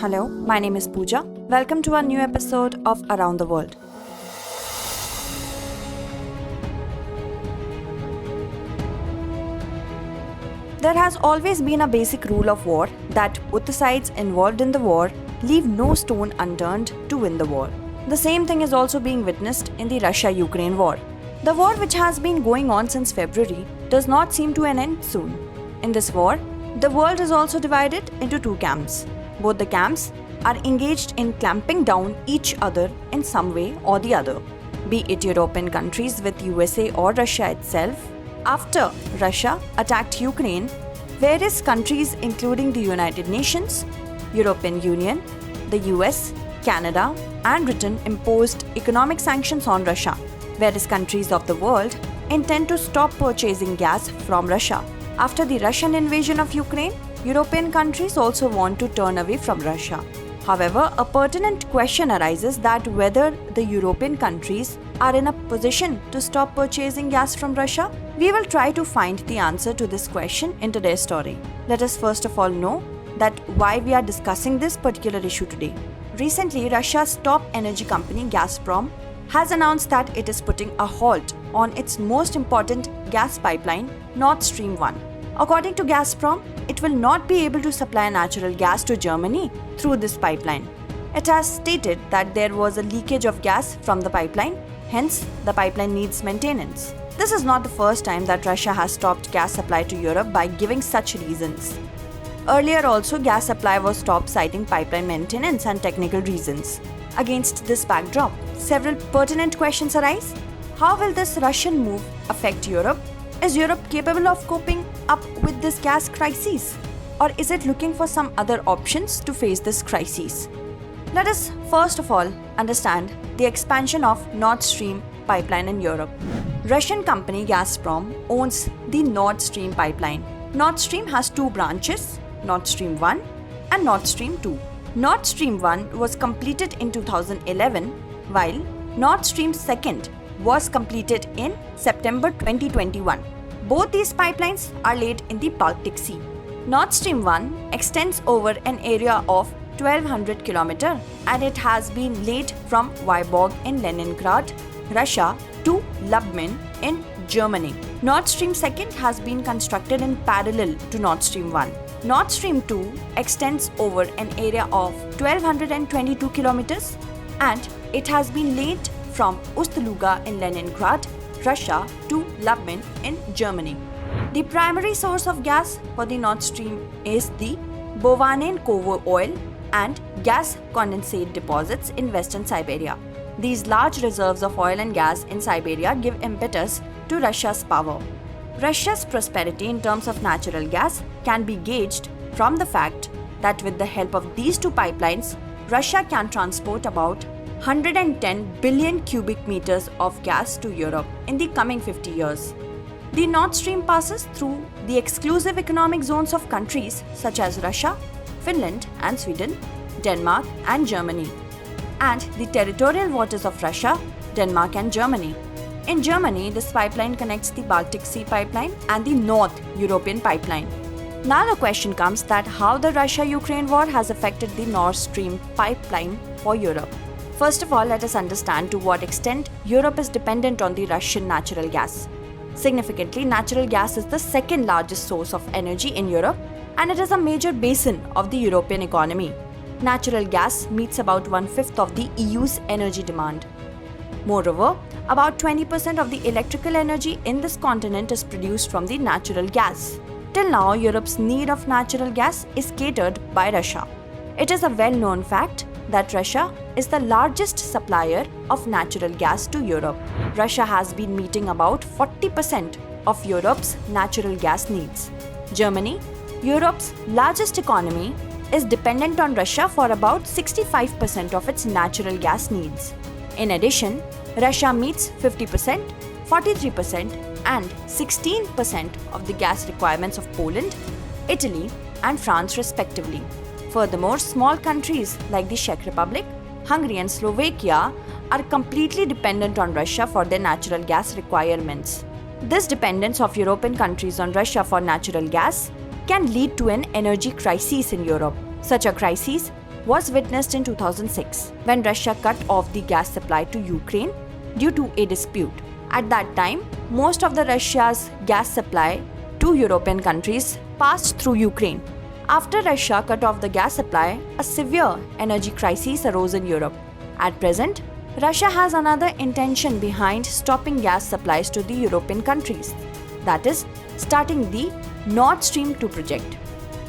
Hello, my name is Pooja. Welcome to a new episode of Around the World. There has always been a basic rule of war that both the sides involved in the war leave no stone unturned to win the war. The same thing is also being witnessed in the Russia-Ukraine war. The war, which has been going on since February, does not seem to end soon. In this war, the world is also divided into two camps. Both the camps are engaged in clamping down each other in some way or the other, be it European countries with USA or Russia itself. After Russia attacked Ukraine, various countries including the United Nations, European Union, the US, Canada and Britain imposed economic sanctions on Russia. Various countries of the world intend to stop purchasing gas from Russia. After the Russian invasion of Ukraine, European countries also want to turn away from Russia. However, a pertinent question arises that whether the European countries are in a position to stop purchasing gas from Russia. We will try to find the answer to this question in today's story. Let us first of all know that why we are discussing this particular issue today. Recently, Russia's top energy company Gazprom has announced that it is putting a halt on its most important gas pipeline, Nord Stream 1. According to Gazprom, it will not be able to supply natural gas to Germany through this pipeline. It has stated that there was a leakage of gas from the pipeline, hence the pipeline needs maintenance. This is not the first time that Russia has stopped gas supply to Europe by giving such reasons. Earlier also, gas supply was stopped citing pipeline maintenance and technical reasons. Against this backdrop, several pertinent questions arise. How will this Russian move affect Europe? Is Europe capable of coping up with this gas crisis? Or is it looking for some other options to face this crisis? Let us first of all understand the expansion of Nord Stream pipeline in Europe. Russian company Gazprom owns the Nord Stream pipeline. Nord Stream has two branches, Nord Stream 1 and Nord Stream 2. Nord Stream 1 was completed in 2011, while Nord Stream 2 was completed in September 2021. Both these pipelines are laid in the Baltic Sea. Nord Stream 1 extends over an area of 1200 km and it has been laid from Vyborg in Leningrad, Russia to Lubmin in Germany. Nord Stream 2 has been constructed in parallel to Nord Stream 1. Nord Stream 2 extends over an area of 1222 km and it has been laid from Ust-Luga in Leningrad, Russia to Lubmin in Germany. The primary source of gas for the Nord Stream is the Bovanenkovo oil and gas condensate deposits in western Siberia. These large reserves of oil and gas in Siberia give impetus to Russia's power. Russia's prosperity in terms of natural gas can be gauged from the fact that with the help of these two pipelines, Russia can transport about 110 billion cubic meters of gas to Europe in the coming 50 years. The Nord Stream passes through the exclusive economic zones of countries such as Russia, Finland and Sweden, Denmark and Germany, and the territorial waters of Russia, Denmark and Germany. In Germany, this pipeline connects the Baltic Sea pipeline and the North European pipeline. Now the question comes that how the Russia-Ukraine war has affected the Nord Stream pipeline for Europe. First of all, let us understand to what extent Europe is dependent on the Russian natural gas. Significantly, natural gas is the second largest source of energy in Europe and it is a major basin of the European economy. Natural gas meets about 1/5 of the EU's energy demand. Moreover, about 20% of the electrical energy in this continent is produced from the natural gas. Till now, Europe's need of natural gas is catered by Russia. It is a well-known fact that Russia is the largest supplier of natural gas to Europe. Russia has been meeting about 40% of Europe's natural gas needs. Germany, Europe's largest economy, is dependent on Russia for about 65% of its natural gas needs. In addition, Russia meets 50%, 43% and 16% of the gas requirements of Poland, Italy and France respectively. Furthermore, small countries like the Czech Republic, Hungary and Slovakia are completely dependent on Russia for their natural gas requirements. This dependence of European countries on Russia for natural gas can lead to an energy crisis in Europe. Such a crisis was witnessed in 2006 when Russia cut off the gas supply to Ukraine due to a dispute. At that time, most of the Russia's gas supply to European countries passed through Ukraine. After Russia cut off the gas supply, a severe energy crisis arose in Europe. At present, Russia has another intention behind stopping gas supplies to the European countries, that is, starting the Nord Stream 2 project.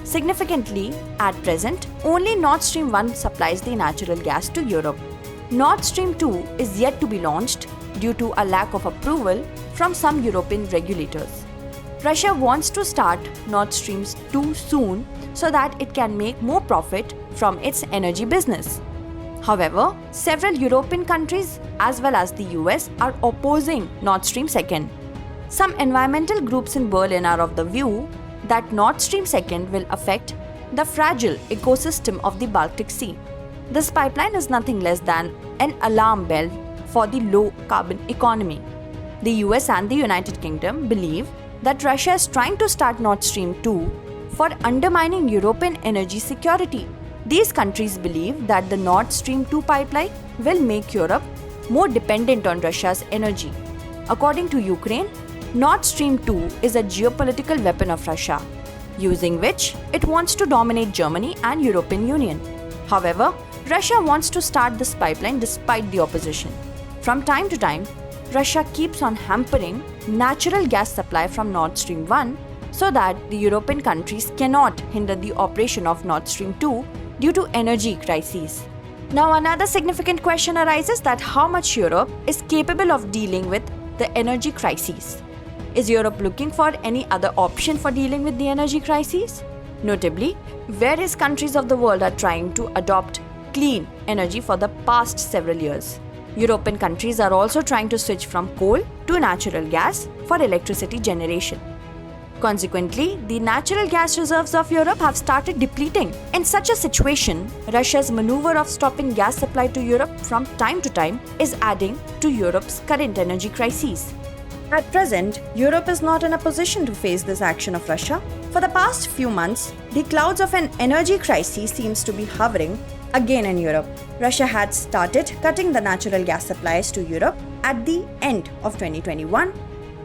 Significantly, at present, only Nord Stream 1 supplies the natural gas to Europe. Nord Stream 2 is yet to be launched due to a lack of approval from some European regulators. Russia wants to start Nord Stream 2 soon so that it can make more profit from its energy business. However, several European countries as well as the US are opposing Nord Stream 2. Some environmental groups in Berlin are of the view that Nord Stream 2 will affect the fragile ecosystem of the Baltic Sea. This pipeline is nothing less than an alarm bell for the low-carbon economy. The US and the United Kingdom believe that Russia is trying to start Nord Stream 2 for undermining European energy security. These countries believe that the Nord Stream 2 pipeline will make Europe more dependent on Russia's energy. According to Ukraine, Nord Stream 2 is a geopolitical weapon of Russia, using which it wants to dominate Germany and European Union. However, Russia wants to start this pipeline despite the opposition. From time to time, Russia keeps on hampering natural gas supply from Nord Stream 1 so that the European countries cannot hinder the operation of Nord Stream 2 due to energy crises. Now another significant question arises that how much Europe is capable of dealing with the energy crises. Is Europe looking for any other option for dealing with the energy crises? Notably, various countries of the world are trying to adopt clean energy for the past several years. European countries are also trying to switch from coal to natural gas for electricity generation. Consequently, the natural gas reserves of Europe have started depleting. In such a situation, Russia's maneuver of stopping gas supply to Europe from time to time is adding to Europe's current energy crises. At present, Europe is not in a position to face this action of Russia. For the past few months, the clouds of an energy crisis seems to be hovering again in Europe. Russia had started cutting the natural gas supplies to Europe at the end of 2021,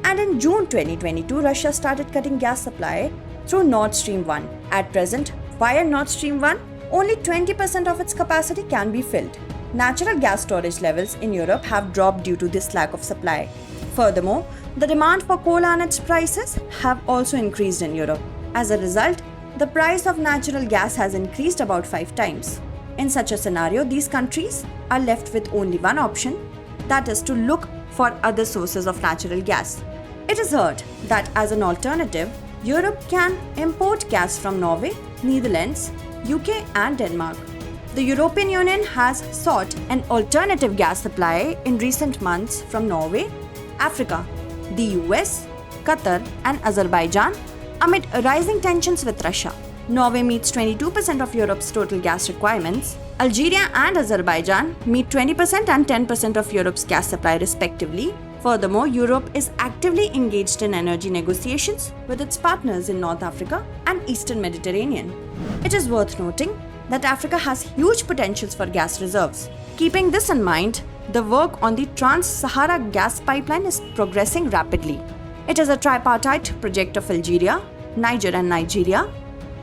and in June 2022, Russia started cutting gas supply through Nord Stream 1. At present, via Nord Stream 1, only 20% of its capacity can be filled. Natural gas storage levels in Europe have dropped due to this lack of supply. Furthermore, the demand for coal and its prices have also increased in Europe. As a result, the price of natural gas has increased about 5 times. In such a scenario, these countries are left with only one option, that is to look for other sources of natural gas. It is heard that as an alternative, Europe can import gas from Norway, Netherlands, UK and Denmark. The European Union has sought an alternative gas supply in recent months from Norway, Africa, the US, Qatar and Azerbaijan amid rising tensions with Russia. Norway meets 22% of Europe's total gas requirements. Algeria and Azerbaijan meet 20% and 10% of Europe's gas supply respectively. Furthermore, Europe is actively engaged in energy negotiations with its partners in North Africa and Eastern Mediterranean. It is worth noting that Africa has huge potentials for gas reserves. Keeping this in mind, the work on the Trans-Sahara gas pipeline is progressing rapidly. It is a tripartite project of Algeria, Niger and Nigeria.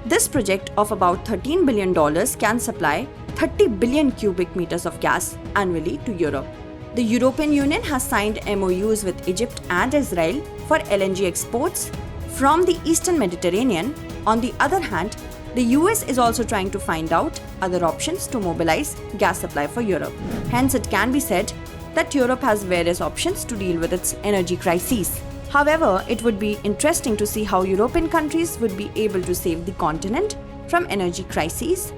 This project of about $13 billion can supply 30 billion cubic meters of gas annually to Europe. The European Union has signed MOUs with Egypt and Israel for LNG exports from the Eastern Mediterranean. On the other hand, the US is also trying to find out other options to mobilize gas supply for Europe. Hence, it can be said that Europe has various options to deal with its energy crises. However, it would be interesting to see how European countries would be able to save the continent from energy crises.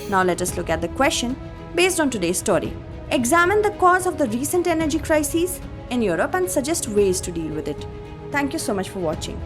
Now let us look at the question based on today's story. Examine the cause of the recent energy crises in Europe and suggest ways to deal with it. Thank you so much for watching.